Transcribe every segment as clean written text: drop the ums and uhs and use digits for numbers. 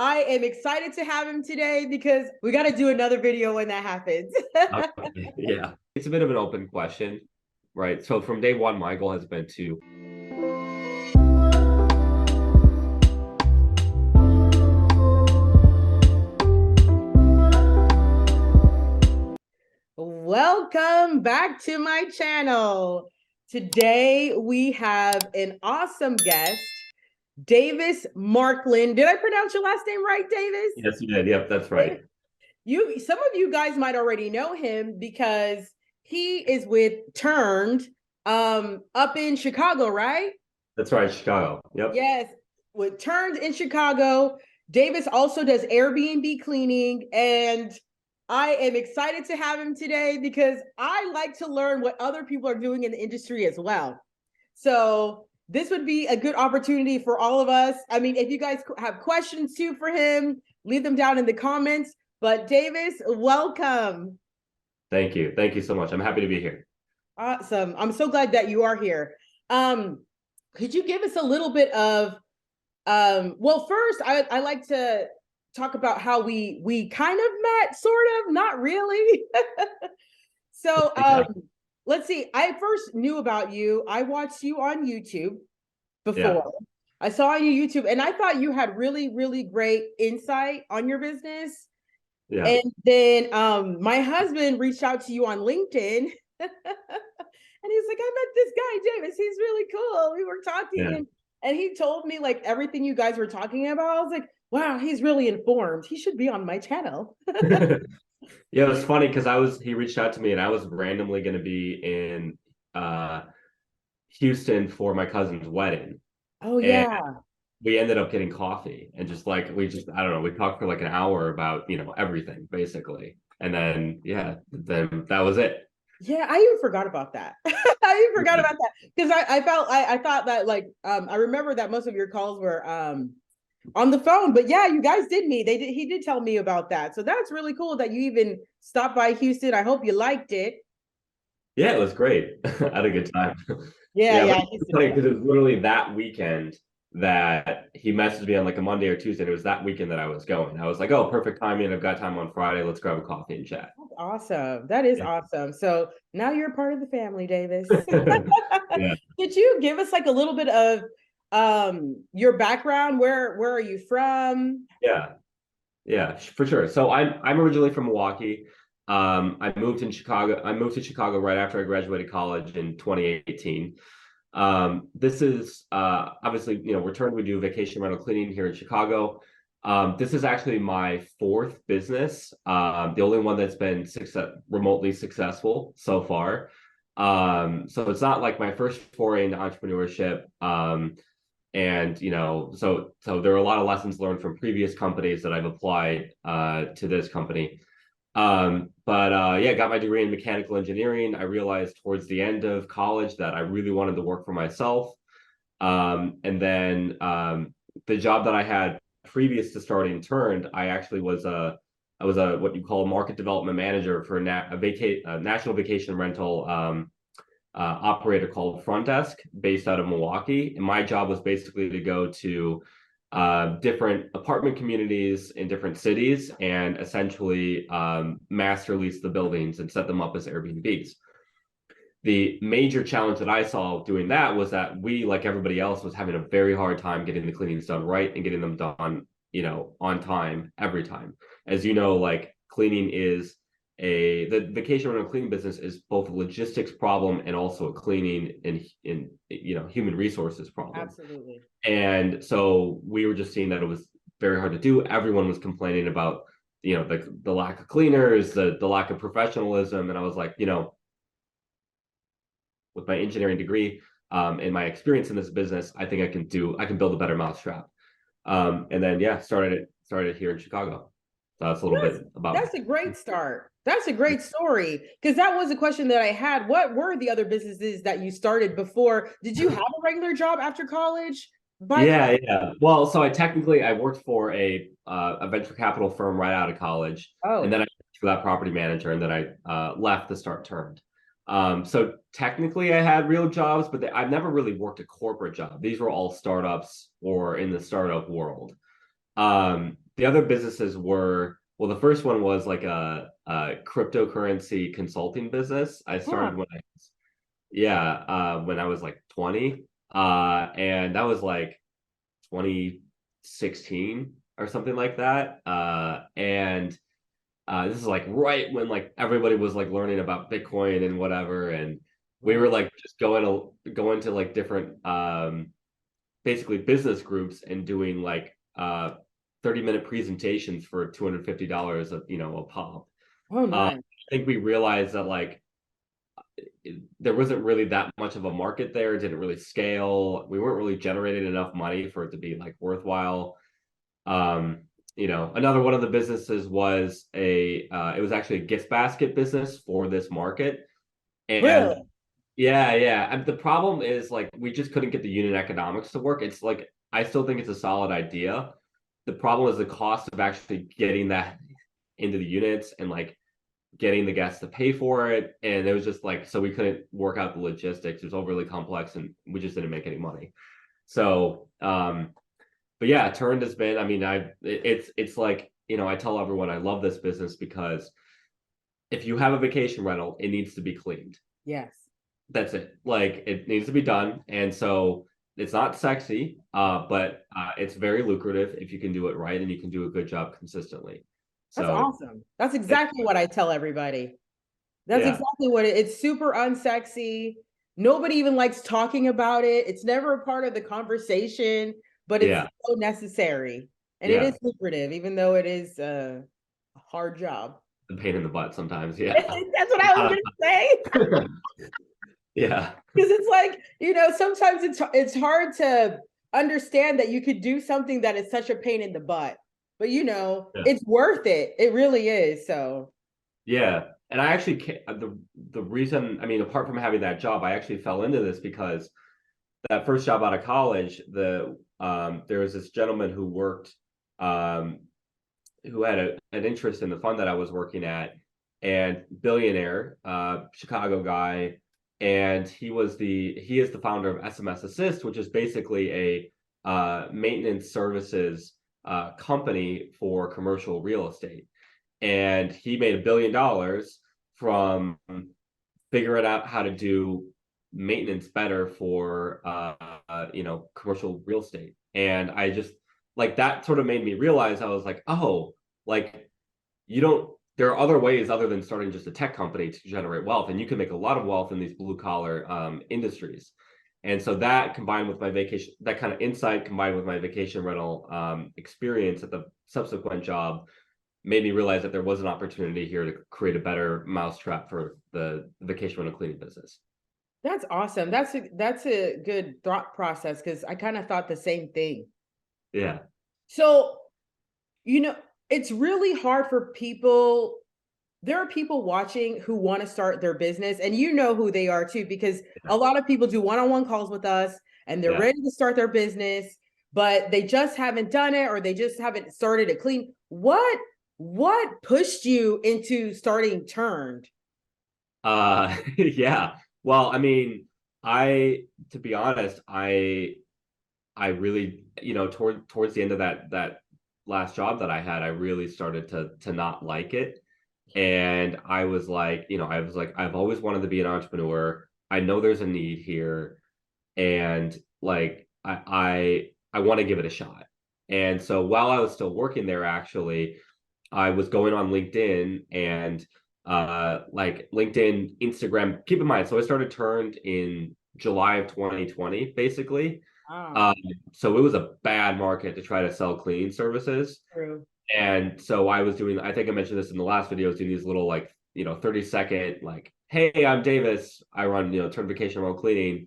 I am excited to have him today because we got to do another video when that happens. Okay, yeah, it's a bit of an open question, right? So from day one, my goal has been to, Welcome back to my channel. Today we have an awesome guest, Davis Marklin. Did I pronounce your last name right, Davis? yes, you did. Yep, that's right. Some of you guys might already know him because he is with Turned up in Chicago, right? That's right, Chicago. Yep. Yes, with Turned in Chicago. Davis also does Airbnb cleaning, and I am excited to have him today because I like to learn what other people are doing in the industry as well. So this would be a good opportunity for all of us. I mean, if you guys have questions too for him, leave them down in the comments. But Davis, welcome. Thank you. Thank you so much. I'm happy to be here. Awesome. I'm so glad that you are here. Um, could you give us a little bit of well, first I like to talk about how we kind of met, sort of, not really. So Yeah. let's see. I first knew about you. I watched you on YouTube Yeah. before. I saw on your YouTube and I thought you had really, really great insight on your business. Yeah. And then my husband reached out to you on LinkedIn. And he's like, I met this guy, Davis. He's really cool. We were talking Yeah. and he told me like everything you guys were talking about. I was like, wow, he's really informed. He should be on my channel. Yeah, it was funny because he reached out to me and I was randomly going to be in uh Houston for my cousin's wedding. Oh, And yeah. we ended up getting coffee and I don't know, we talked for like an hour about, everything basically. And then then that was it. Yeah, I even forgot about that. I even forgot about that because I thought that like I remember that most of your calls were on the phone, but yeah, you guys did meet. He did tell me about that. So that's really cool that you even stopped by Houston. I hope you liked it. Yeah, it was great. I had a good time. Yeah, Yeah, but yeah, it's Houston is funny because it was literally that weekend that he messaged me on like a Monday or Tuesday. And it was that weekend that I was going. I was like, oh, perfect timing. I've got time on Friday. Let's grab a coffee and chat. awesome. That is Yeah. awesome. So now you're part of the family, Davis. Yeah. Could you give us like a little bit of your background? Where are you from? Yeah. Yeah, for sure. So I'm originally from Milwaukee. I moved in Chicago. I moved to Chicago right after I graduated college in 2018. This is obviously, returned. We do vacation rental cleaning here in Chicago. This is actually my fourth business, the only one that's been remotely successful so far. So it's not like my first foray into entrepreneurship. And so there are a lot of lessons learned from previous companies that I've applied to this company. But yeah, got my degree in mechanical engineering. I realized towards the end of college that I really wanted to work for myself. And then the job that I had previous to starting Turned, I was a what you call a market development manager for a national vacation rental operator called Front Desk based out of Milwaukee. And my job was basically to go to different apartment communities in different cities and essentially master lease the buildings and set them up as Airbnbs. The major challenge that I saw doing that was that we, like everybody else, was having a very hard time getting the cleanings done right and getting them done, on time every time. As you know, like cleaning is the vacation rental cleaning business is both a logistics problem and also a cleaning in human resources problem. Absolutely. And so we were just seeing that it was very hard to do. Everyone was complaining about the lack of cleaners, the lack of professionalism, and I was like, with my engineering degree and my experience in this business, I think I can build a better mousetrap. And then yeah, started here in Chicago. So that's a little That's bit about that's a great start. That's a great story because that was a question that I had. What were the other businesses that you started before? Did you have a regular job after college? By yeah, yeah. Well, so I worked for a venture capital firm right out of college, and then oh, I worked for that property manager, and then I left to start Turned. So technically, I had real jobs, but I've never really worked a corporate job. These were all startups or in the startup world. the other businesses were, well, the first one was like a cryptocurrency consulting business. I Huh. started when I was like 20. And that was like 2016 or something like that. And this is like right when like everybody was like learning about Bitcoin and whatever, and we were Wow. like just going to like different basically business groups and doing like 30-minute presentations for $250 a pop. Oh, I nice. think we realized that like there wasn't really that much of a market there. It didn't really scale. We weren't really generating enough money for it to be like worthwhile. Um, Another one of the businesses was it was actually a gift basket business for this market. And Really? yeah. And the problem is like we just couldn't get the unit economics to work. It's like I still think it's a solid idea. The problem is the cost of actually getting that into the units and like getting the guests to pay for it. And it was just like, so we couldn't work out the logistics. It was overly complex and we just didn't make any money. So, but yeah, Turned has been, I mean, it's like, I tell everyone I love this business because if you have a vacation rental, it needs to be cleaned. Yes. That's it. Like it needs to be done. And so it's not sexy, but it's very lucrative if you can do it right and you can do a good job consistently. That's So awesome. That's it, exactly what I tell everybody. That's yeah, exactly what it's super unsexy. Nobody even likes talking about it. It's never a part of the conversation, but it's yeah, so necessary. And it yeah. is lucrative, even though it is a hard job. The pain in the butt sometimes. Yeah. That's what I was gonna say. Yeah. Because it's like, sometimes it's hard to understand that you could do something that is such a pain in the butt. But Yeah. it's worth it. It really is. So Yeah. And I actually the reason, I mean, apart from having that job, I actually fell into this because that first job out of college, there was this gentleman who worked um who had an interest in the fund that I was working at, and billionaire, Chicago guy, and he is the founder of SMS Assist, which is basically a maintenance services company for commercial real estate. And he made $1 billion from figuring out how to do maintenance better for commercial real estate. And I just like that sort of made me realize I was like, oh, like you don't there are other ways other than starting just a tech company to generate wealth, and you can make a lot of wealth in these blue collar industries. And so that combined with that kind of insight combined with my vacation rental experience at the subsequent job made me realize that there was an opportunity here to create a better mousetrap for the vacation rental cleaning business. that's awesome. That's a good thought process because I kind of thought the same thing. Yeah. So, you know, it's really hard for people. There are people watching who want to start their business, and you know who they are too, because Yeah. a lot of people do one-on-one calls with us and they're Yeah. ready to start their business, but they just haven't done it or they just haven't started it clean. What pushed you into starting Turned? Yeah. Well, I mean, I to be honest, I really, towards the end of that last job that I had, I really started to not like it. And I was like, I've always wanted to be an entrepreneur. I know there's a need here, and like I want to give it a shot. And so while I was still working there, actually, I was going on LinkedIn and like LinkedIn, Instagram. Keep in mind, so I started Turned in July of 2020, basically. Ah, Um, so it was a bad market to try to sell cleaning services. true. And so I was doing, I think I mentioned this in the last video, I was doing these little like, 30-second, like, hey, I'm Davis. I run, Turned Vacation Rental Cleaning.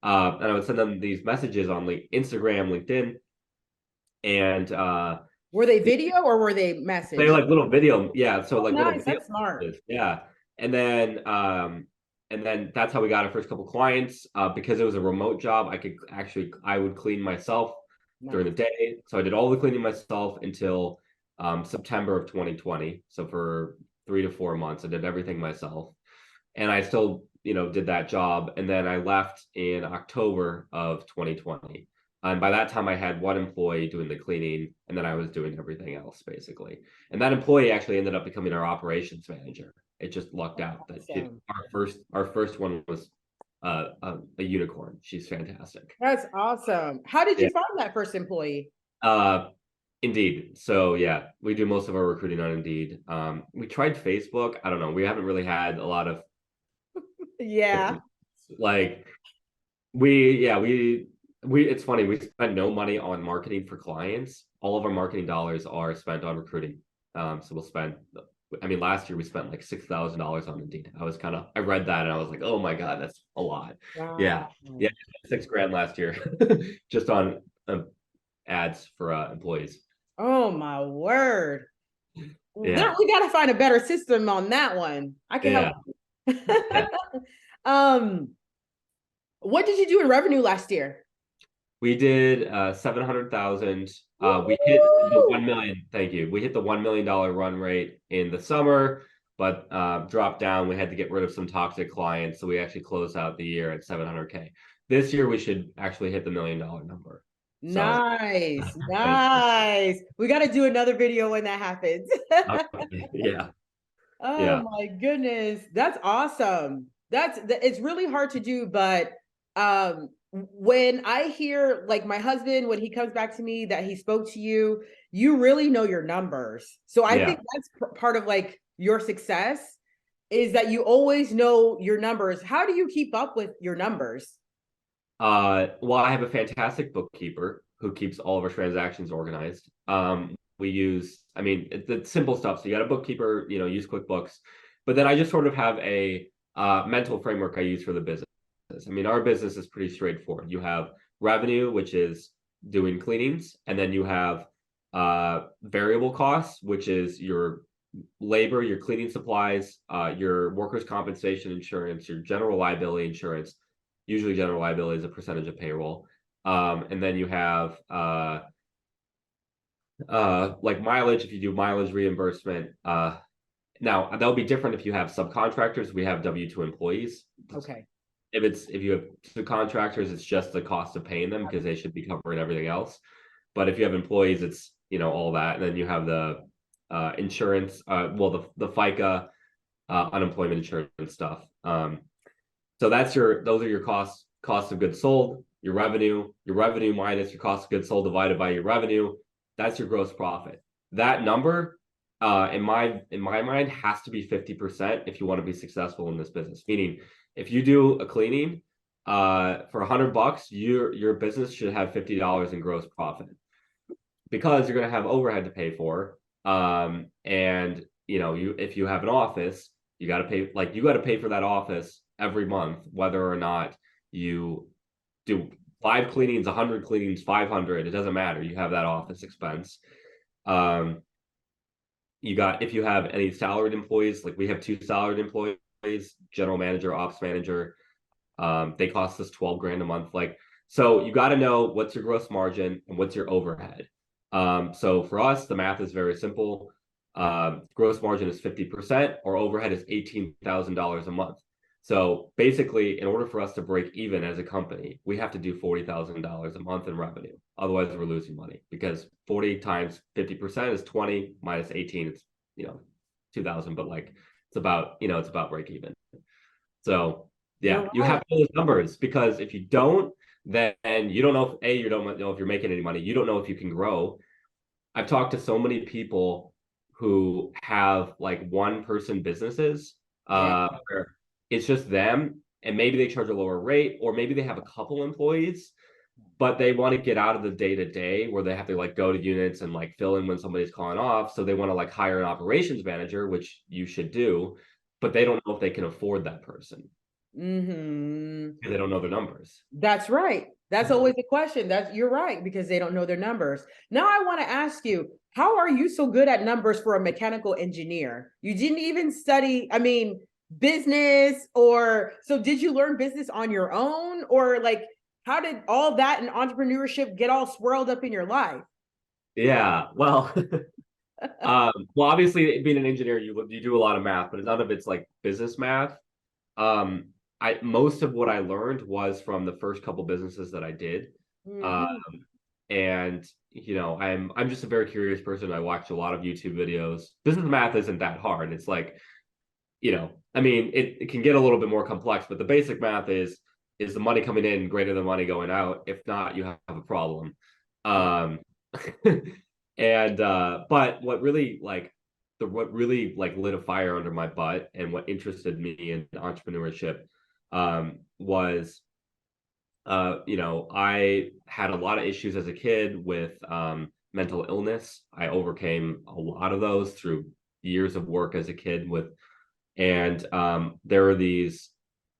And I would send them these messages on like Instagram, LinkedIn, and Were they video or were they they message? like little video, yeah. So Oh, like little nice. video That's smart. messages, yeah. And then that's how we got our first couple clients. Because it was a remote job, I would clean myself during the Nice. day. So I did all the cleaning myself until September of 2020. So for 3 to 4 months, I did everything myself. And I still, did that job. And then I left in October of 2020. And by that time, I had one employee doing the cleaning, and then I was doing everything else basically. And that employee actually ended up becoming our operations manager. It just lucked out that Awesome. our first one was a unicorn. She's fantastic. That's awesome. How did Yeah. you find that first employee? Uh, Indeed. So yeah, we do most of our recruiting on Indeed. We tried Facebook. I don't know. We haven't really had a lot of Yeah. like we it's funny, we spend no money on marketing for clients. All of our marketing dollars are spent on recruiting. So we'll spend, I mean, last year we spent like $6,000 on Indeed. I read that and I was like, oh my God, that's a lot. Yeah. Wow. Yeah. 6 grand last year just on ads for employees. Oh my word. Yeah. We got to find a better system on that one. I can help. Yeah. Yeah. um, what did you do in revenue last year? We did 700,000. We hit the Woo! 1 million. Thank you. We hit the $1 million run rate in the summer, but dropped down. We had to get rid of some toxic clients, so we actually closed out the year at 700K. This year we should actually hit the $1 million number. So Nice, nice. We got to do another video when that happens. yeah, Oh yeah, my goodness. That's awesome. It's really hard to do, but when I hear like my husband when he comes back to me that he spoke to you, you really know your numbers. So I yeah. think that's part of like your success is that you always know your numbers. How do you keep up with your numbers? Well, I have a fantastic bookkeeper who keeps all of our transactions organized. We use, I mean, it's simple stuff. So you got a bookkeeper, use QuickBooks, but then I just sort of have a mental framework I use for the business. I mean, our business is pretty straightforward. You have revenue, which is doing cleanings, and then you have variable costs, which is your labor, your cleaning supplies, your workers' compensation insurance, your general liability insurance. Usually general liability is a percentage of payroll. And then you have like mileage if you do mileage reimbursement. Now that'll be different if you have subcontractors. We have W-2 employees. Okay. If you have subcontractors, it's just the cost of paying them because they should be covering everything else. But if you have employees, it's all that. And then you have the insurance, the FICA, unemployment insurance stuff. So those are your cost of goods sold, your revenue minus your cost of goods sold divided by your revenue. That's your gross profit. That number, in my mind, has to be 50% if you want to be successful in this business. Meaning, if you do a cleaning, for $100, your business should have $50 in gross profit because you're going to have overhead to pay for. And if you have an office, you got to pay for that office every month, whether or not you do 5 cleanings, 100 cleanings, 500, it doesn't matter. You have that office expense. If you have any salaried employees, like we have 2 salaried employees, general manager, ops manager, they cost us 12 grand a month. So you got to know what's your gross margin and what's your overhead. So for us, the math is very simple. Gross margin is 50%, or overhead is $18,000 a month. So basically, in order for us to break even as a company, we have to do $40,000 a month in revenue. Otherwise, we're losing money because 40 times 50% is 20 minus 18. It's 2,000, but it's about break even. So You're yeah, you right. have those numbers because if you don't, then you don't know if you don't know if you're making any money. You don't know if you can grow. I've talked to so many people who have like one person businesses Yeah. where it's just them and maybe they charge a lower rate or maybe they have a couple employees but they want to get out of the day to day where they have to go to units and fill in when somebody's calling off, so they want to hire an operations manager, which you should do, but they don't know if they can afford that person Mm-hmm. because they don't know their numbers. That's right. That's always the question. You're right, because they don't know their numbers. Now I want to ask you, how are you so good at numbers for a mechanical engineer? You didn't even study, I mean, business, or so did you learn business on your own, or how did all that and entrepreneurship get all swirled up in your life? Yeah, well, obviously being an engineer, you do a lot of math, but none of it's business math. Um, I most of what I learned was from the first couple businesses that I did. Mhm. And I'm just a very curious person. I watch a lot of YouTube videos. Business math isn't that hard. It's like, I mean, it can get a little bit more complex, but the basic math is the money coming in greater than the money going out? If not, you have a problem. Right. Um, and but what really like lit a fire under my butt and what interested me in entrepreneurship was I had a lot of issues as a kid with mental illness. I overcame a lot of those through years of work as a kid and there were these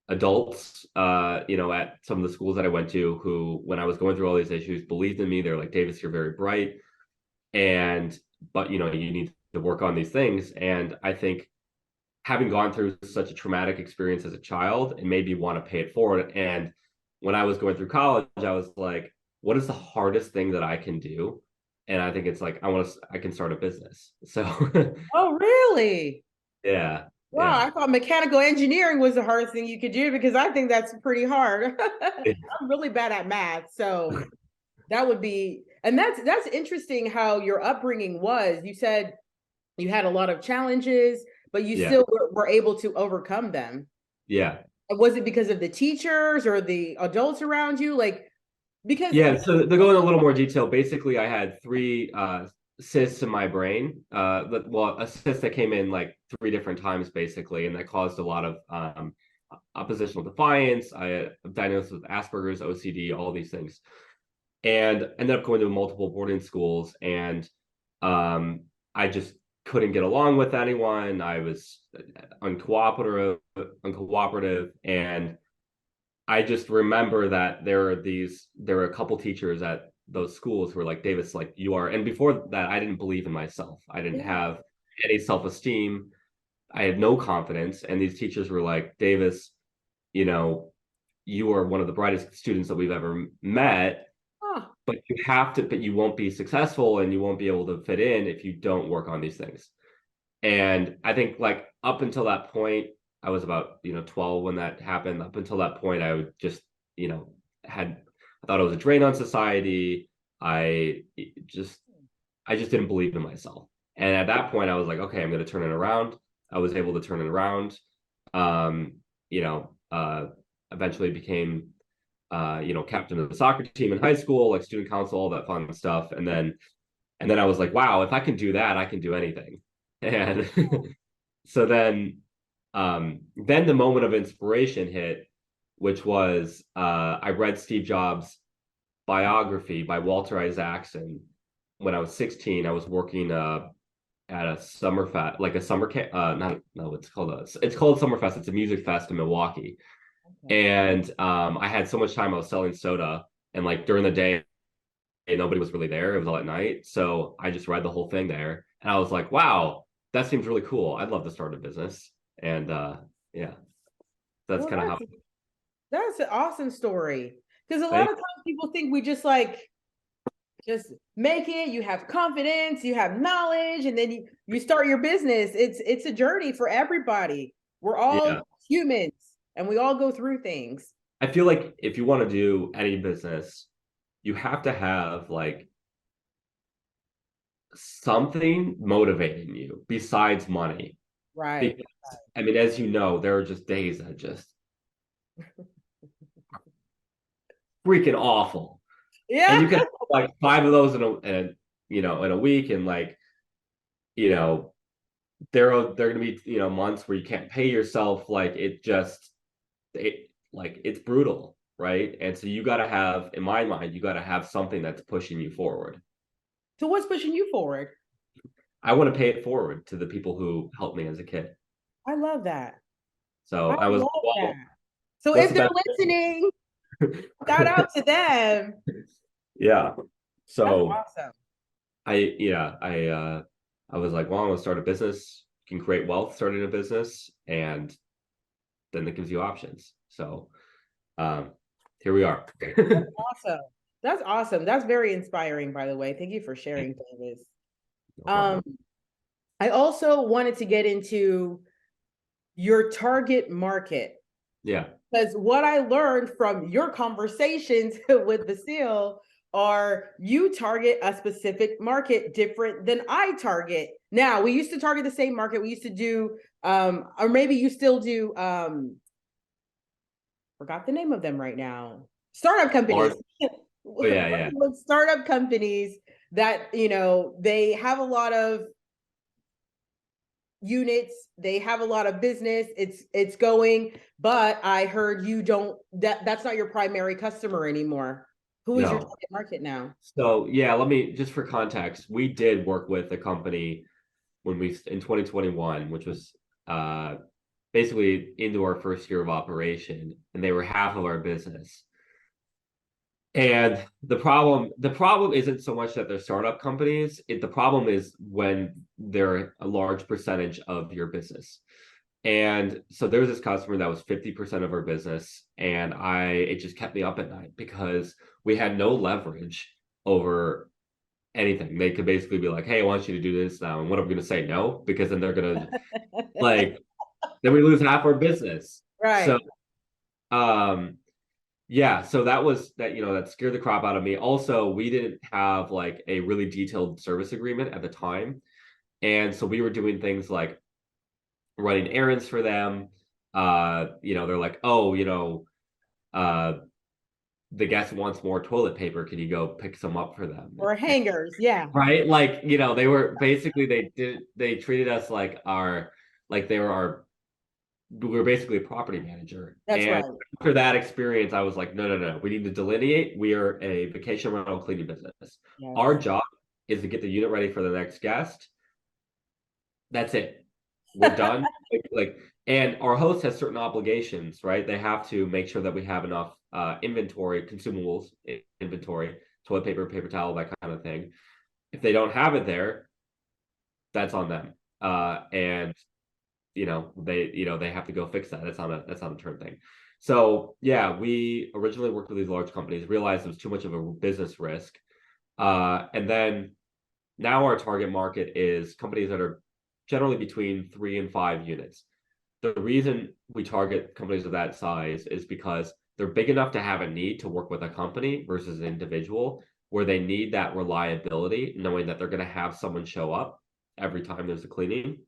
adults, at some of the schools that I went to who, when I was going through all these issues, believed in me. They're like, Davis, you're very bright. But you need to work on these things. And I think having gone through such a traumatic experience as a child, it made me want to pay it forward. And when I was going through college, I was like, what is the hardest thing that I can do? And I think it's like, I can start a business. So Oh, really? yeah, Wow, yeah. I thought mechanical engineering was the hardest thing you could do because I think that's pretty hard. I'm really bad at math, so that would be, and that's interesting how your upbringing was. You said you had a lot of challenges, but you Yeah, still were able to overcome them. yeah. Was it because of the teachers or the adults around you? Like, because Yeah, so to go in a little more detail, basically I had three cysts in my brain. A cyst that came in like three different times basically, and that caused a lot of oppositional defiance. I diagnosed with Asperger's, OCD, all these things, and ended up going to multiple boarding schools. And um, I just couldn't get along with anyone. I was uncooperative, and I just remember that there were a couple teachers at those schools who were like, Davis, like you are. And before that, I didn't believe in myself. I didn't yeah. have any self-esteem. I had no confidence. And these teachers were like, Davis, you know, you are one of the brightest students that we've ever met, Huh. but you won't be successful and you won't be able to fit in if you don't work on these things. And I think like up until that point, I was about 12 when that happened. Up until that point, I would just you know had I thought it was a drain on society. I just I just didn't believe in myself. And at that point, I was like, okay, I'm going to turn it around. I was able to turn it around. Um, you know, eventually became captain of the soccer team in high school, like student council, all that fun stuff. And then I was like, wow, if I can do that, I can do anything. And so then the moment of inspiration hit, which was I read Steve Jobs' biography by Walter Isaacson when I was 16. I was working at a summer fest, like a summer camp. Not no, it's called Summerfest. It's a music fest in Milwaukee, Okay. and I had so much time. I was selling soda, and like during the day, nobody was really there. It was all at night, so I just read the whole thing there, and I was like, wow, that seems really cool. I'd love to start a business, and yeah, that's Well, kind of how. that's an awesome story. Because a lot Thank of times people think we just make it, you have confidence, you have knowledge, and then you start your business. It's a journey for everybody. We're Yeah, all humans and we all go through things. I feel like if you want to do any business, you have to have like something motivating you besides money. Right. Because I mean, as you know, there are just days that just freaking awful, and Yeah. you can have like five of those in a week, and like you know there are gonna be months where you can't pay yourself. Like it's brutal, right? And so you got to have, in my mind, you got to have something that's pushing you forward. So what's pushing you forward? I want to pay it forward to the people who helped me as a kid. I love that. So I I was, love that. well, So what's if the they're best? listening, shout out to them. Yeah. That's So awesome. I was like, well, I'm gonna start a business. You can create wealth starting a business, and then that gives you options. So um, here we are. Awesome. That's awesome. That's very inspiring, by the way. Thank you for sharing, Davis. No Um, problem. I also wanted to get into your target market. Yeah. Because what I learned from your conversations with Vasile are you target a specific market different than I target. Now, we used to target the same market. We used to do, or maybe you still do, forgot the name of them right now. Startup companies. Oh yeah, yeah. With startup companies that, they have a lot of units, they have a lot of business, it's going, but I heard you don't, that's not your primary customer anymore. Who is your No. target market now? So yeah, let me just for context, we did work with a company when we in 2021, which was basically into our first year of operation, and they were half of our business. And the problem isn't so much that they're startup companies. The problem is when they're a large percentage of your business. And so there was this customer that was 50% of our business, and it just kept me up at night because we had no leverage over anything. They could basically be like, "Hey, I want you to do this now," and what are we going to say? No, because then they're going to like then we lose half our business. So Right. um yeah, so that scared the crap out of me. Also, we didn't have like a really detailed service agreement at the time. And so we were doing things like running errands for them. They're like, "Oh, uh the guest wants more toilet paper. Can you go pick some up for them?" Or hangers, yeah. Right? Like, they were basically they treated us like they were we were basically a property manager. That's And right. after that experience, I was like, no, no, no. We need to delineate. We are a vacation rental cleaning business. Our Yes. job is to get the unit ready for the next guest. That's it. We're done. And our host has certain obligations, right? They have to make sure that we have enough inventory, consumables, inventory, toilet paper, paper towel, that kind of thing. If they don't have it there, that's on them. And they have to go fix that. That's not a turn thing. So yeah, we originally worked with these large companies, realized it was too much of a business risk. And then now our target market is companies that are generally between 3 and 5 units. The reason we target companies of that size is because they're big enough to have a need to work with a company versus an individual, where they need that reliability, knowing that they're going to have someone show up every time there's a cleaning.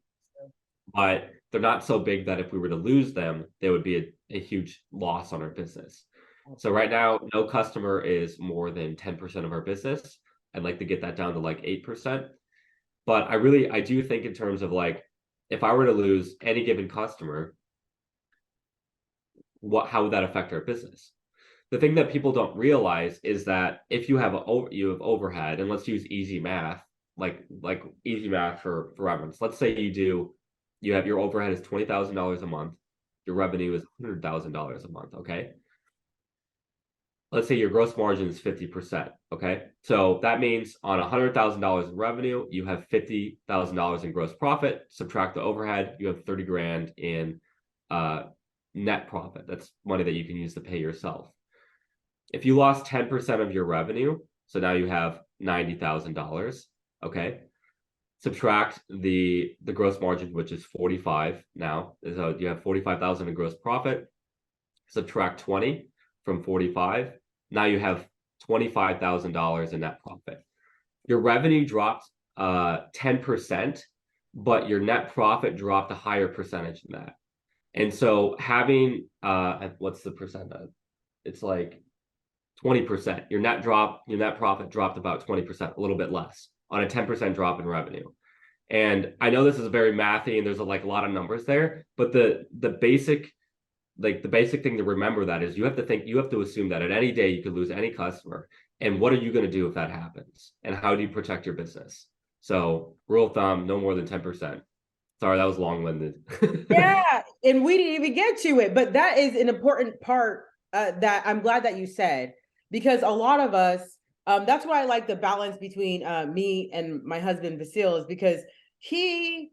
But they're not so big that if we were to lose them, they would be a huge loss on our business. So right now, no customer is more than 10% of our business. I'd like to get that down to like 8%. But I do think in terms of like, if I were to lose any given customer, how would that affect our business? The thing that people don't realize is that if you have overhead, and let's use easy math, like easy math for reference. Let's say you have your overhead is $20,000 a month, your revenue is $100,000 a month. Okay, let's say your gross margin is 50%. Okay, so that means on $100,000 in revenue, you have $50,000 in gross profit. Subtract the overhead, you have 30 grand in net profit. That's money that you can use to pay yourself. If you lost 10% of your revenue, so now you have $90,000. Okay, subtract the gross margin, which is 45 now. So you have 45,000 in gross profit. Subtract 20 from 45. Now you have $25,000 in net profit. Your revenue dropped 10%, but your net profit dropped a higher percentage than that. And so having what's the percent? It's like 20%. Your net profit dropped about 20%, a little bit less on a 10% drop in revenue. And I know this is very mathy and there's a lot of numbers there, but the basic thing to remember that is you have to assume that at any day you could lose any customer. And what are you going to do if that happens? And how do you protect your business? So rule of thumb, no more than 10%. Sorry, that was long-winded. Yeah, and we didn't even get to it, but that is an important part that I'm glad that you said, because a lot of us, that's why I like the balance between me and my husband Vasile, is because he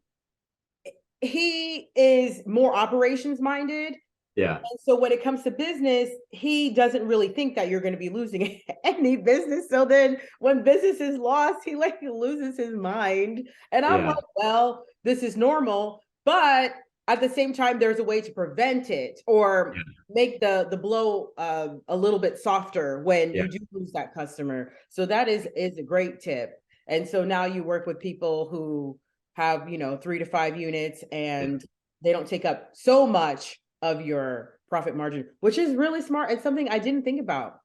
is more operations minded. Yeah. And so when it comes to business, he doesn't really think that you're going to be losing any business. So then when business is lost, he loses his mind. And I'm Yeah. like, well, this is normal. But at the same time, there's a way to prevent it or make the blow a little bit softer when you do lose that customer. So that is a great tip. And so now you work with people who have, 3 to 5 units, and they don't take up so much of your profit margin, which is really smart. It's something I didn't think about.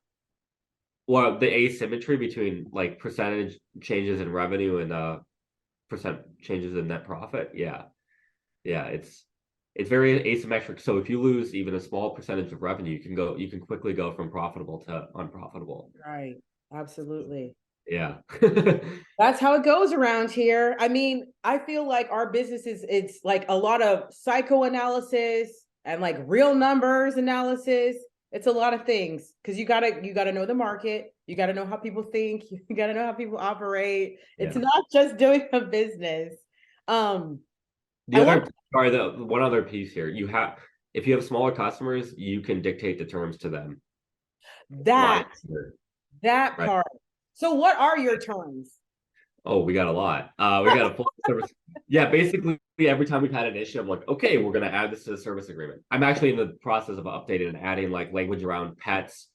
Well, the asymmetry between like percentage changes in revenue and percent changes in net profit. Yeah. It's very asymmetric. So if you lose even a small percentage of revenue, you can quickly go from profitable to unprofitable. Right. Absolutely. Yeah. That's how it goes around here. I mean, I feel like our business it's like a lot of psychoanalysis and like real numbers analysis. It's a lot of things because you gotta know the market, you gotta know how people think, you gotta know how people operate. It's not just doing a business. The one other piece here, if you have smaller customers, you can dictate the terms to them. That Right. part. So what are your terms? Oh, we got a lot. We got a full service. Yeah, basically every time we've had an issue, I'm like, okay, we're gonna add this to the service agreement. I'm actually in the process of updating and adding like language around pets,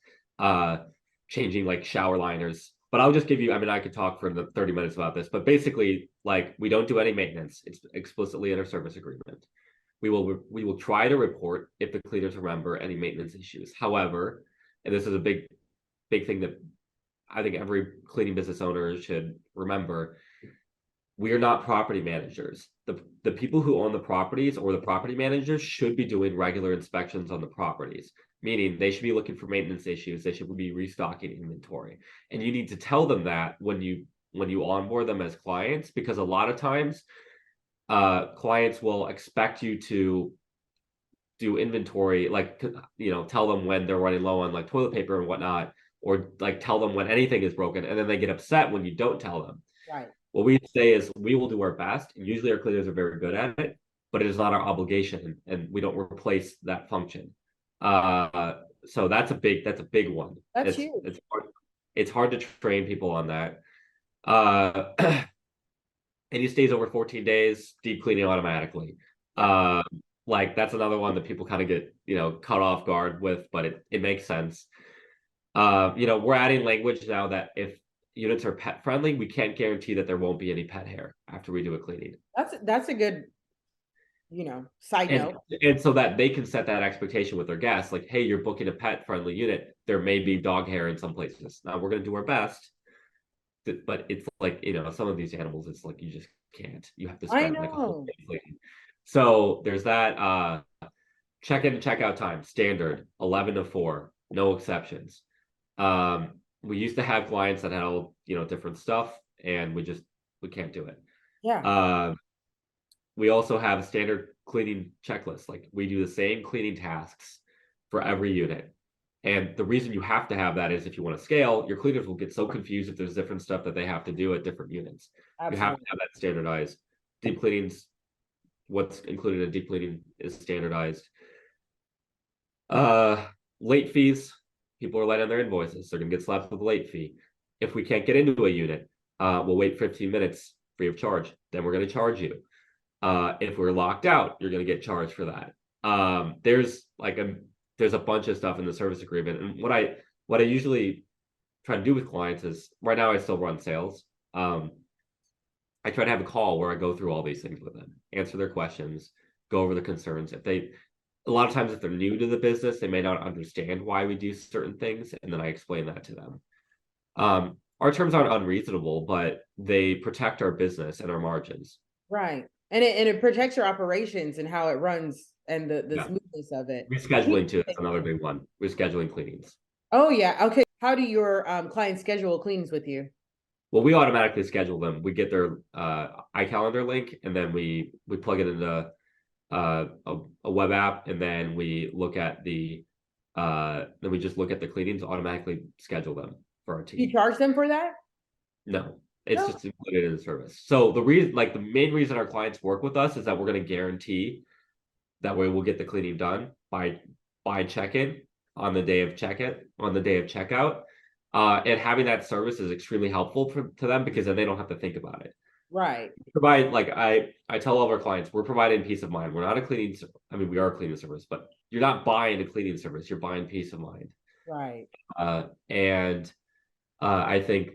changing like shower liners. But I'll just give you, I mean, I could talk for the 30 minutes about this, but basically, like we don't do any maintenance. It's explicitly in our service agreement. We will try to report if the cleaners remember any maintenance issues. However, and this is a big thing that I think every cleaning business owner should remember, we are not property managers. The people who own the properties or the property managers should be doing regular inspections on the properties, meaning they should be looking for maintenance issues. They should be restocking inventory. And you need to tell them that when you onboard them as clients, because a lot of times clients will expect you to do inventory, like, tell them when they're running low on like toilet paper and whatnot, or like tell them when anything is broken, and then they get upset when you don't tell them. Right. What we say is we will do our best, and usually our cleaners are very good at it, but it is not our obligation, and we don't replace that function. So that's a big one. That's huge. It's hard to train people on that. Any stays over 14 days, deep cleaning automatically. Like that's another one that people kind of get caught off guard with, but it makes sense. We're adding language now that if units are pet friendly, we can't guarantee that there won't be any pet hair after we do a cleaning. That's a good, side note. And so that they can set that expectation with their guests, like, hey, you're booking a pet friendly unit. There may be dog hair in some places. Now we're going to do our best, but it's like, some of these animals, it's like you just can't. You have to spend like a whole day cleaning. So there's that. Check-in and check-out time, standard, 11 to 4, no exceptions. We used to have clients that had all different stuff, and we can't do it. Yeah. We also have a standard cleaning checklist. Like we do the same cleaning tasks for every unit. And the reason you have to have that is if you want to scale, your cleaners will get so confused if there's different stuff that they have to do at different units. Absolutely. You have to have that standardized. Deep cleanings, what's included in deep cleaning is standardized. Late fees, people are late on their invoices. They're going to get slapped with a late fee. If we can't get into a unit, we'll wait 15 minutes free of charge. Then we're going to charge you. If we're locked out, you're going to get charged for that. There's a bunch of stuff in the service agreement. And what I usually try to do with clients is, right now I still run sales. I try to have a call where I go through all these things with them, answer their questions, go over the concerns. A lot of times if they're new to the business, they may not understand why we do certain things, and then I explain that to them. Our terms aren't unreasonable, but they protect our business and our margins. Right. And it protects your operations and how it runs and the smoothness of it. Rescheduling too, that's another big one. Rescheduling cleanings. Oh yeah. Okay. How do your clients schedule cleanings with you? Well, we automatically schedule them. We get their iCalendar link, and then we plug it into a web app, and then we just look at the cleanings, automatically schedule them for our team. You charge them for that? No, it's just included in the service. So the main reason our clients work with us is that we're going to guarantee that way we'll get the cleaning done by check-in on the day of checkout. And having that service is extremely helpful to them, because then they don't have to think about it. Right. Provide, like, I tell all of our clients, we're providing peace of mind. We're not a cleaning. I mean, we are a cleaning service, but you're not buying a cleaning service. You're buying peace of mind. Right. And I think,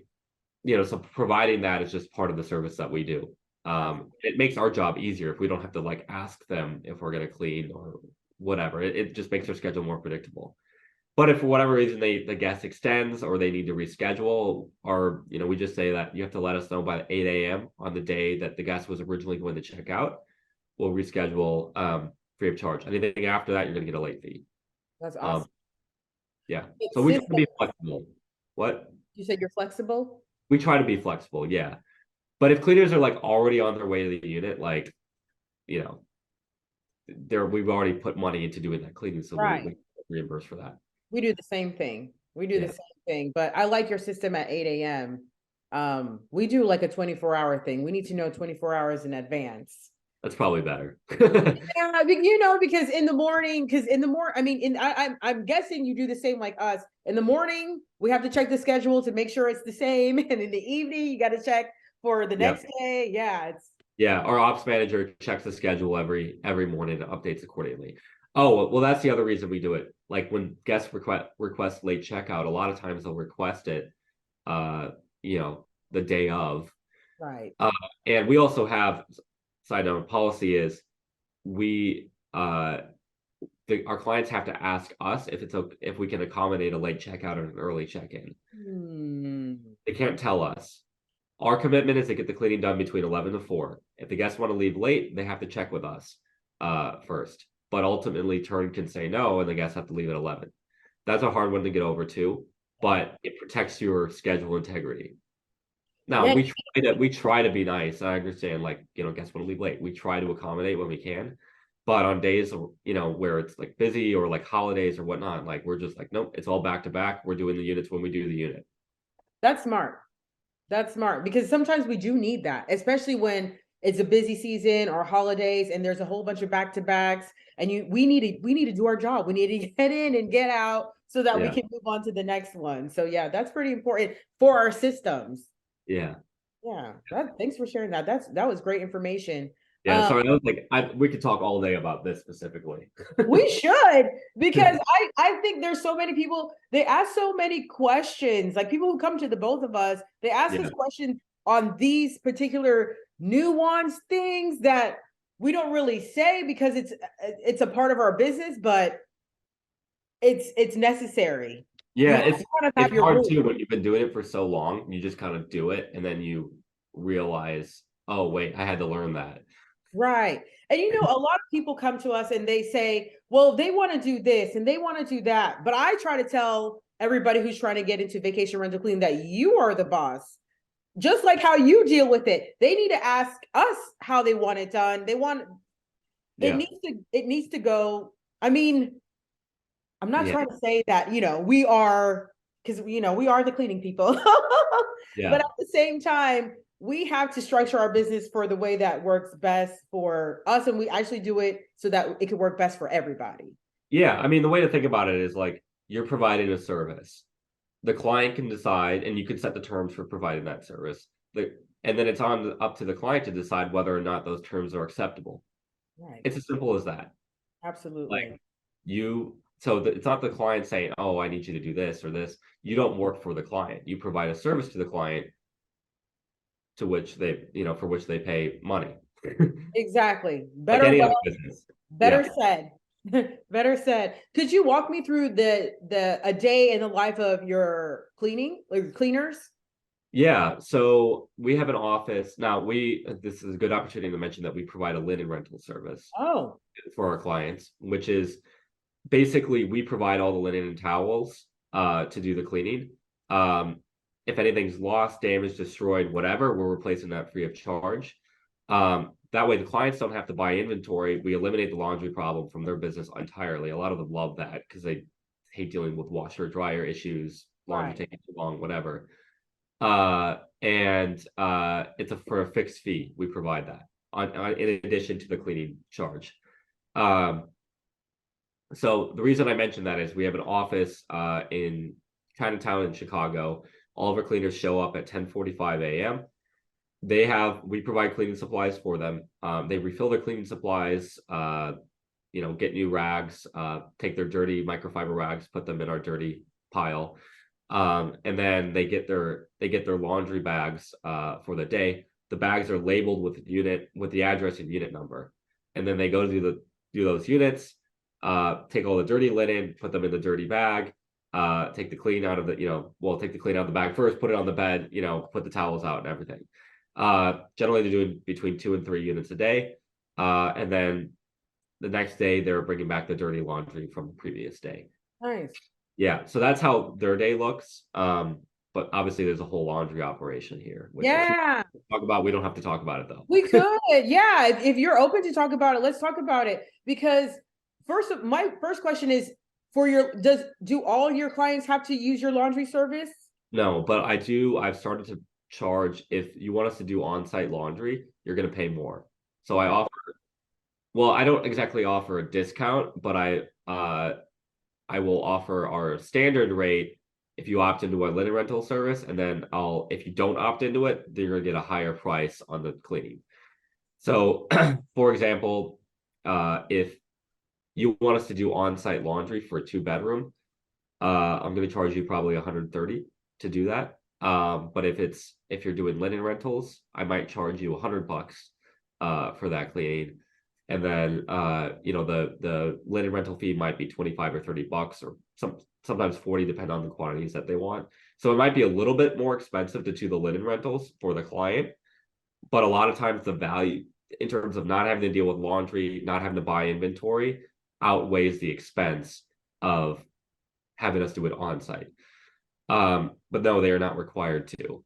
so providing that is just part of the service that we do. It makes our job easier if we don't have to like ask them if we're going to clean or whatever. It just makes their schedule more predictable. But if for whatever reason the guest extends or they need to reschedule, or we just say that you have to let us know by 8 a.m. on the day that the guest was originally going to check out. We'll reschedule free of charge. Anything after that, you're going to get a late fee. That's Um, awesome. yeah. It's So we try to be system. flexible. What? You said you're flexible? We try to be flexible, yeah. But if cleaners are like already on their way to the unit, like, you know, we've already put money into doing that cleaning, so Right. we reimburse for that. We do the same thing. We do the Yeah, same thing, but I like your system at 8 a.m. We do like a 24-hour thing. We need to know 24 hours in advance. that's probably better. Yeah, because in the morning, I mean, I'm guessing you do the same like us. In the morning, we have to check the schedule to make sure it's the same, and in the evening, you got to check for the Yeah. next day. Yeah, Yeah, our ops manager checks the schedule every morning and updates accordingly. Oh, well, that's the other reason we do it. Like when guests request late checkout, a lot of times they'll request it the day of. right. Uh, and we also have, side note, policy is we our clients have to ask us if we can accommodate a late checkout or an early check-in. They can't tell us. Our commitment is to get the cleaning done between 11 to 4. If the guests want to leave late, they have to check with us first. But ultimately, Turn can say no, and the guests have to leave at 11. That's a hard one to get over too, but it protects your schedule integrity. Now, Yeah, we try to be nice. I understand, like, guests want to leave late. We try to accommodate when we can. But on days, where it's like busy or like holidays or whatnot, like we're just like, nope, it's all back to back. We're doing the units when we do the unit. that's smart. That's smart because sometimes we do need that, especially when it's a busy season or holidays and there's a whole bunch of back-to-backs and we need to do our job. We need to get in and get out so that we Yeah. can move on to the next one. So yeah, that's pretty important for our systems. Yeah. Yeah. Thanks for sharing that. That was great information. Yeah. Sorry. That was like, we could talk all day about this specifically. We should because I think there's so many people they ask so many questions like people who come to the both of us they ask us Yeah. questions on these particular nuanced things that we don't really say because it's a part of our business but it's necessary. Yeah. You kind of have It's your hard rules. too when you've been doing it for so long. You just kind of do it and then you realize, oh, wait, I had to learn that. Right. And a lot of people come to us and they say, well, they want to do this and they want to do that. But I try to tell everybody who's trying to get into vacation rental clean that you are the boss. Just like how you deal with it. They need to ask us how they want it done. Yeah. It needs to go. I mean, I'm not Yeah. trying to say that, we are because we are the cleaning people. But Yeah. at the same time, we have to structure our business for the way that works best for us. And we actually do it so that it can work best for everybody. Yeah. I mean, the way to think about it is like you're providing a service. The client can decide, and you can set the terms for providing that service. And then it's up to the client to decide whether or not those terms are acceptable. Right. It's as simple as that. Absolutely. Like it's not the client saying, "Oh, I need you to do this or this." You don't work for the client. You provide a service to the client to which for which they pay money. Exactly. Like Better any other well, business. better Yeah. said. Better said. Could you walk me through the a day in the life of your cleaners? Yeah, so we have an office now. This is a good opportunity to mention that we provide a linen rental service Oh, for our clients, which is basically we provide all the linen and towels to do the cleaning. If anything's lost, damaged, destroyed, whatever, we're replacing that free of charge. That way the clients don't have to buy inventory. We eliminate the laundry problem from their business entirely. A lot of them love that because they hate dealing with washer dryer issues, laundry right. taking too long, whatever. And it's for a fixed fee. We provide that in addition to the cleaning charge. So the reason I mentioned that is we have an office in Chinatown in Chicago. All of our cleaners show up at 10:45 a.m. we provide cleaning supplies for them. They refill their cleaning supplies, get new rags, take their dirty microfiber rags, put them in our dirty pile. And then they get their laundry bags for the day. The bags are labeled with the address and unit number. And then they go to do those units, take all the dirty linen, put them in the dirty bag, take the clean out of take the clean out of the bag first, put it on the bed, put the towels out and everything. Generally they're doing between 2 and 3 units a day. And then the next day they're bringing back the dirty laundry from the previous day. Nice. Yeah, so that's how their day looks. But obviously there's a whole laundry operation here, which if you Yeah, talk about, we don't have to talk about it though. we could. Yeah, if you're open to talk about it, let's talk about it. Because my first question is do all your clients have to use your laundry service? No, but I've started to charge. If you want us to do on-site laundry, you're going to pay more. So I don't exactly offer a discount, but I will offer our standard rate if you opt into our linen rental service, and then if you don't opt into it, then you're gonna get a higher price on the cleaning. So, for example, if you want us to do on-site laundry for a 2-bedroom, I'm gonna charge you probably 130 to do that. But if you're doing linen rentals, I might charge you $100 for that cleaning. And then the linen rental fee might be 25 or $30 or sometimes 40, depending on the quantities that they want. So it might be a little bit more expensive to do the linen rentals for the client, but a lot of times the value in terms of not having to deal with laundry, not having to buy inventory, outweighs the expense of having us do it on site. But no, they are not required to.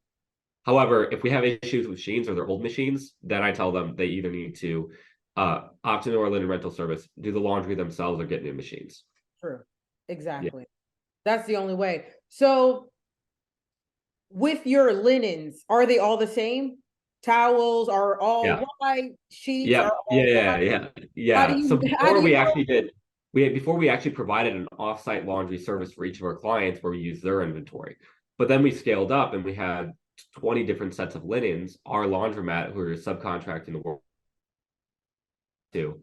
However, if we have issues with machines or they're old machines, then I tell them they either need to opt into our linen rental service, do the laundry themselves, or get new machines. True. Exactly. Yeah. That's the only way. So with your linens, are they all the same? Towels are all Yeah. white, sheets Yeah. are all Yeah. white. Yeah. How Yeah. do So you how do you before we actually provided an off-site laundry service for each of our clients where we use their inventory. But then we scaled up and we had 20 different sets of linens. Our laundromat, who are subcontracting the work to,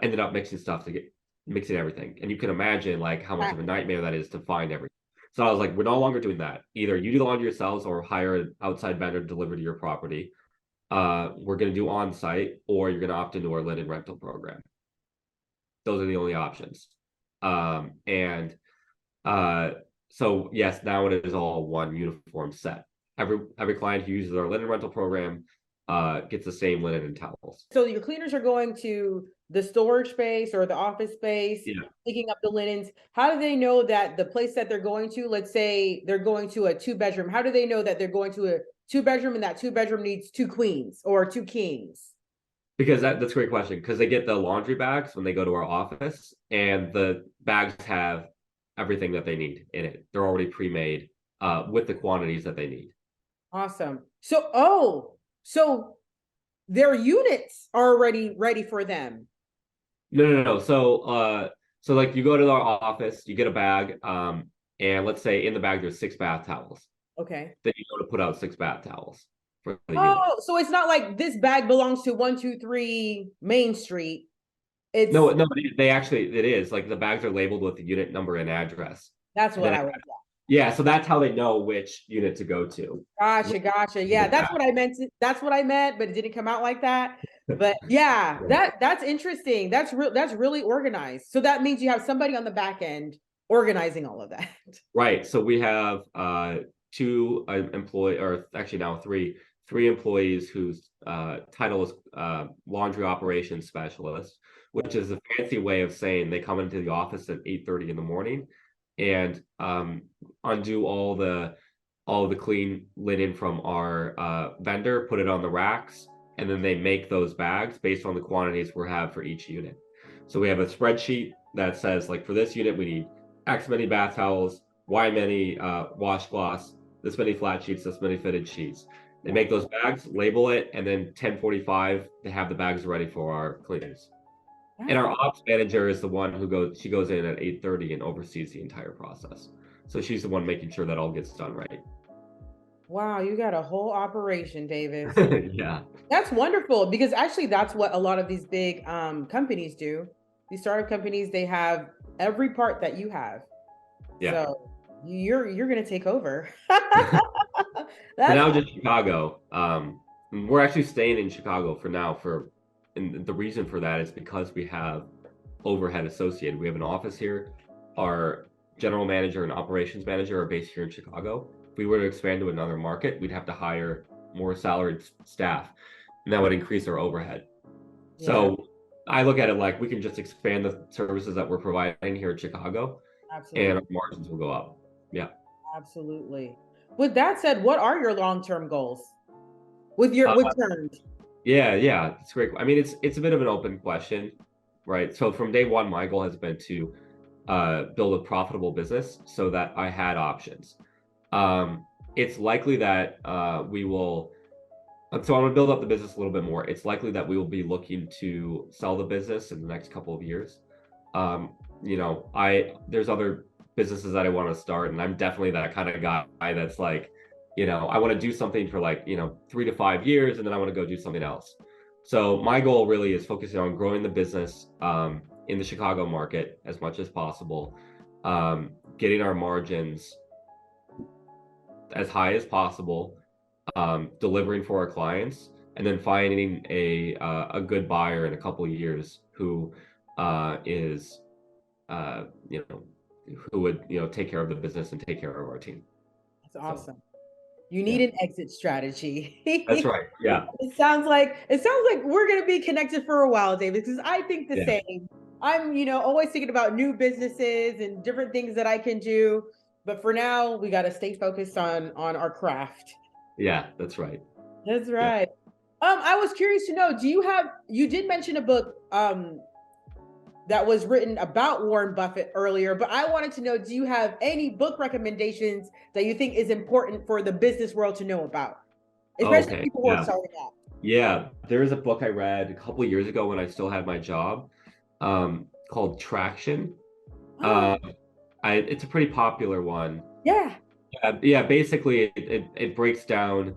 ended up mixing everything. And you can imagine like how much of a nightmare that is to find everything. So I was like, we're no longer doing that. Either you do the laundry yourselves or hire an outside vendor to deliver to your property. We're going to do on-site, or you're going to opt into our linen rental program. Those are the only options. And so yes, now it is all one uniform set. Every client who uses our linen rental program gets the same linen and towels. So your cleaners are going to the storage space or the office space, Yeah. picking up the linens. How do they know that the place that they're going to, let's say they're going to a 2-bedroom, how do they know that they're going to a 2-bedroom and that 2-bedroom needs 2 queens or 2 kings? Because that's a great question. Because they get the laundry bags when they go to our office, and the bags have everything that they need in it. They're already pre-made with the quantities that they need. Awesome. So their units are already ready for them. No. So like you go to our office, you get a bag, and let's say in the bag there's 6 bath towels. Okay. Then you go to put out 6 bath towels for the unit. Oh, so it's not like this bag belongs to 123 Main Street. It's No, they actually it is like the bags are labeled with the unit number and address. that's what Then I was. yeah, so that's how they know which unit to go to. Gotcha. Yeah, that's what I meant. That's what I meant, but it didn't come out like that. But yeah, that's interesting. That's really organized. So that means you have somebody on the back end organizing all of that. Right. So we have 2 employee, or actually now 3 employees whose title is laundry operations specialist, which is a fancy way of saying they come into the office at 8:30 in the morning and undo all the clean linen from our vendor, put it on the racks, and then they make those bags based on the quantities we have for each unit. So we have a spreadsheet that says, like, for this unit we need X many bath towels, Y many washcloths, this many flat sheets, this many fitted sheets. They make those bags, label it, and then 10:45 they have the bags ready for our cleaners. And our ops manager is the one she goes in at 8:30 and oversees the entire process. So she's the one making sure that all gets done right. Wow, you got a whole operation, Davis. Yeah, That's wonderful because actually that's what a lot of these big companies do. These startup companies, they have every part that you have. yeah. So you're gonna take over. For That's now, just Chicago. We're actually staying in Chicago for now. And the reason for that is because we have overhead associated. We have an office here. Our general manager and operations manager are based here in Chicago. If we were to expand to another market, we'd have to hire more salaried staff, and that would increase our overhead. yeah, So I look at it like we can just expand the services that we're providing here in Chicago, and our absolutely. margins will go up. Yeah. Absolutely. With that said, what are your long-term goals with your Uh, with terms? yeah, it's great. I mean, it's a bit of an open question, right? So from day one, my goal has been to build a profitable business so that I had options. It's likely that we will. So I'm gonna build up the business a little bit more. It's likely that we will be looking to sell the business in the next couple of years. I there's other businesses that I want to start, and I'm definitely that kind of guy that's like, I want to do something for like, 3 to 5 years, and then I want to go do something else. So my goal really is focusing on growing the business in the Chicago market as much as possible, getting our margins as high as possible, delivering for our clients, and then finding a good buyer in a couple of years who is uh, you know who would take care of the business and take care of our team. That's So awesome. You need yeah, an exit strategy. that's right. Yeah, It sounds like we're gonna be connected for a while, David, because I think the yeah, same. I'm, always thinking about new businesses and different things that I can do. But for now, we gotta stay focused on our craft. yeah. That's right. That's Yeah. right. I was curious to know, you did mention a book that was written about Warren Buffett earlier, but I wanted to know, do you have any book recommendations that you think is important for the business world to know about, especially Okay. people who are Yeah. starting out? Yeah. There is a book I read a couple of years ago when I still had my job, called Traction. Oh, Uh, it's a pretty popular one. yeah, Yeah, basically it breaks down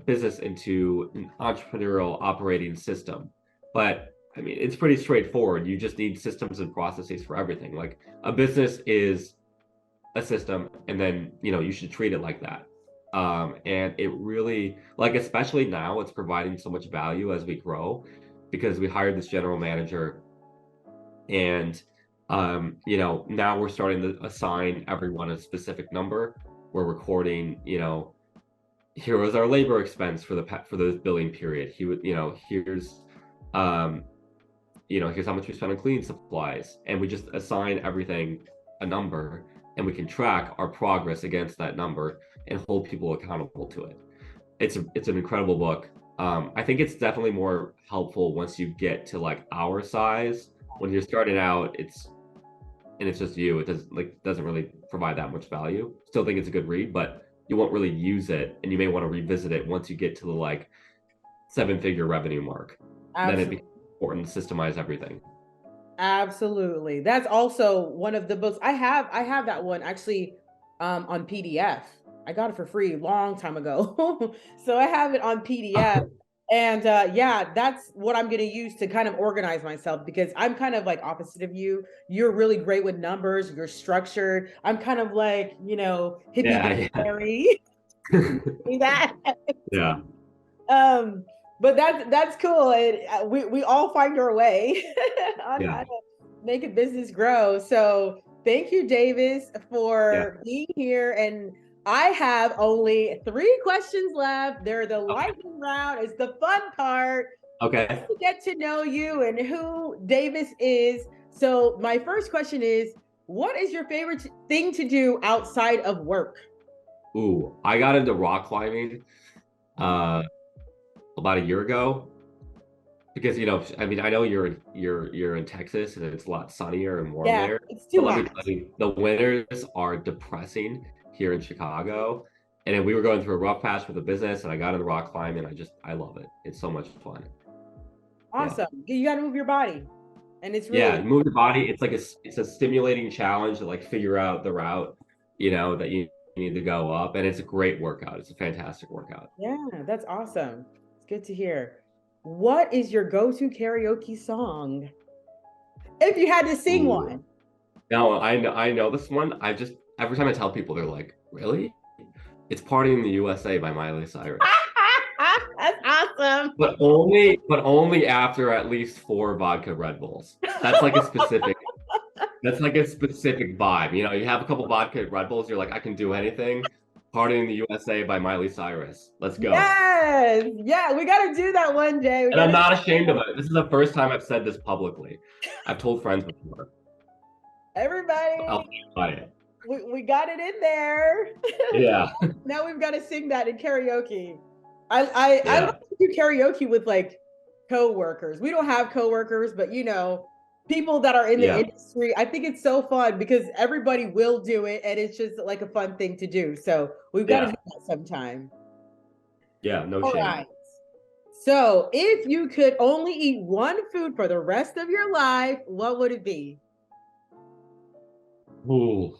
business into an entrepreneurial operating system. But I mean, it's pretty straightforward. You just need systems and processes for everything. Like a business is a system, and then you should treat it like that. And it really, like, especially now, it's providing so much value as we grow because we hired this general manager, and now we're starting to assign everyone a specific number. We're recording, here was our labor expense for the billing period. He would, um, here's how much we spent on cleaning supplies, and we just assign everything a number, and we can track our progress against that number and hold people accountable to it. It's an incredible book. I think it's definitely more helpful once you get to like our size. When you're starting out, it's just you. It doesn't really provide that much value. Still think it's a good read, but you won't really use it, and you may want to revisit it once you get to the like 7-figure revenue mark. Then it becomes absolutely. important to systemize everything. Absolutely. That's also one of the books I have that one actually on PDF. I got it for free a long time ago. So I have it on PDF. And yeah, that's what I'm going to use to kind of organize myself because I'm kind of like opposite of you. You're really great with numbers, you're structured. I'm kind of like, hippie Yeah, visionary. that. yeah, um but that's cool, and we all find our way on yeah, how to make a business grow. So thank you, Davis, yeah. for being here. And I have only 3 questions left. They're the Okay, lightning round. It's the fun part, just okay. to get to know you and who Davis is. So my first question is, what is your favorite thing to do outside of work? Ooh, I got into rock climbing uh about a year ago because I mean, I know you're in Texas and it's a lot sunnier and warm Yeah, there, it's but too let me hot. tell you, the winters are depressing here in Chicago. And then we were going through a rough patch with the business, and I got into rock climbing. I love it. It's so much fun. Yeah. Awesome. You got to move your body. And it's Yeah, really, move your body. It's a stimulating challenge to like figure out the route, that you need to go up, and it's a great workout. It's a fantastic workout. Yeah, that's awesome. It's good to hear. What is your go-to karaoke song? If you had to sing Ooh. one. No, I know this one. I just every time I tell people, they're like, "Really?" It's "Party in the USA" by Miley Cyrus. That's awesome. But only after at least 4 vodka Red Bulls. That's like a specific vibe. You know, you have a couple vodka Red Bulls, you're like, I can do anything. Party in the USA by Miley Cyrus. Let's go. Yes. Yeah, we got to do that one day. We And got I'm to not ashamed of it. This is the first time I've said this publicly. I've told friends before. I'll everybody. stand by it. We got it in there. Yeah. Now we've got to sing that in karaoke. I love Yeah. to do karaoke with like co-workers. We don't have co-workers, but you know, people that are in the Yeah. industry. I think it's so fun because everybody will do it and it's just like a fun thing to do. So we've got to Yeah. do that sometime. Yeah. No All shame. right. So if you could only eat one food for the rest of your life, what would it be? Ooh.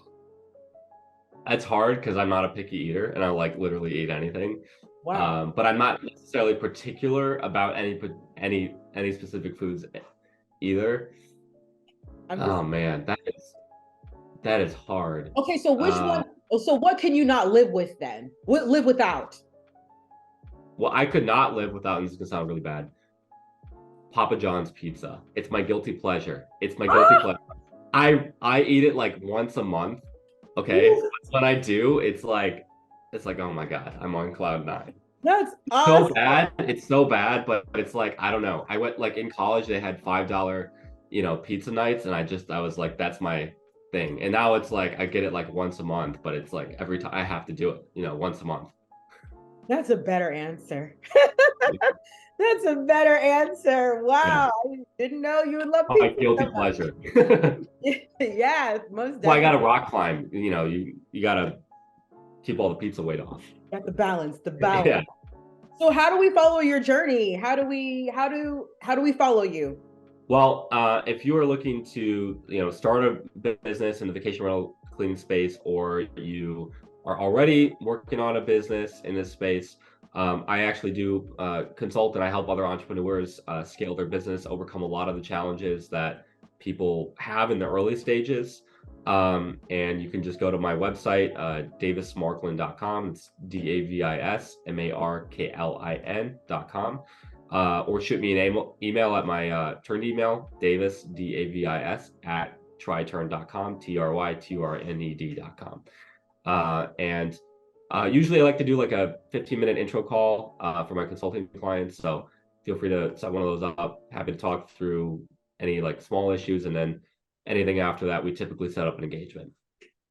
That's hard because I'm not a picky eater and I like literally eat anything. Wow. But I'm not necessarily particular about any specific foods either. I'm just Oh man, that is hard. okay. So which Uh, one? So what can you not live with then? Live without? well, I could not live without, and this is gonna sound really bad. Papa John's pizza. It's my guilty pleasure. It's my guilty Ah! pleasure. I eat it like once a month. Okay, when I do, it's like oh my god, I'm on cloud nine. That's So awesome. bad. It's so bad, but it's like I don't know. I went like in college, they had $5, pizza nights, and I was like, that's my thing. And now it's like I get it like once a month, but it's like every time I have to do it, once a month. That's a better answer. That's a better answer. Yeah, Wow. I didn't know you would love my pizza guilty so much. pleasure. Yes, most Well, I got to definitely. rock climb. You got to keep all the pizza weight off. Got the balance, the Yeah. balance. So how do we follow your journey? How do we follow you? Well, if you are looking to, start a business in the vacation rental cleaning space, or you are already working on a business in this space, I actually do consult and I help other entrepreneurs scale their business, overcome a lot of the challenges that people have in the early stages. And you can just go to my website, davismarklin.com. It's DavisMarklin.com. Or shoot me an email at my turned email, Davis, Davis, at tryturn.com, TRYTURNED.com. And usually I like to do like a 15-minute intro call for my consulting clients. So feel free to set one of those up. Happy to talk through any like small issues. And then anything after that, we typically set up an engagement.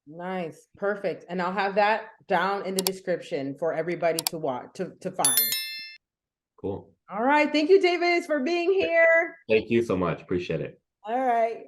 Nice. Perfect. And I'll have that down in the description for everybody to watch to find. Cool. All right. Thank you, Davis, for being here. Thank you so much. Appreciate it.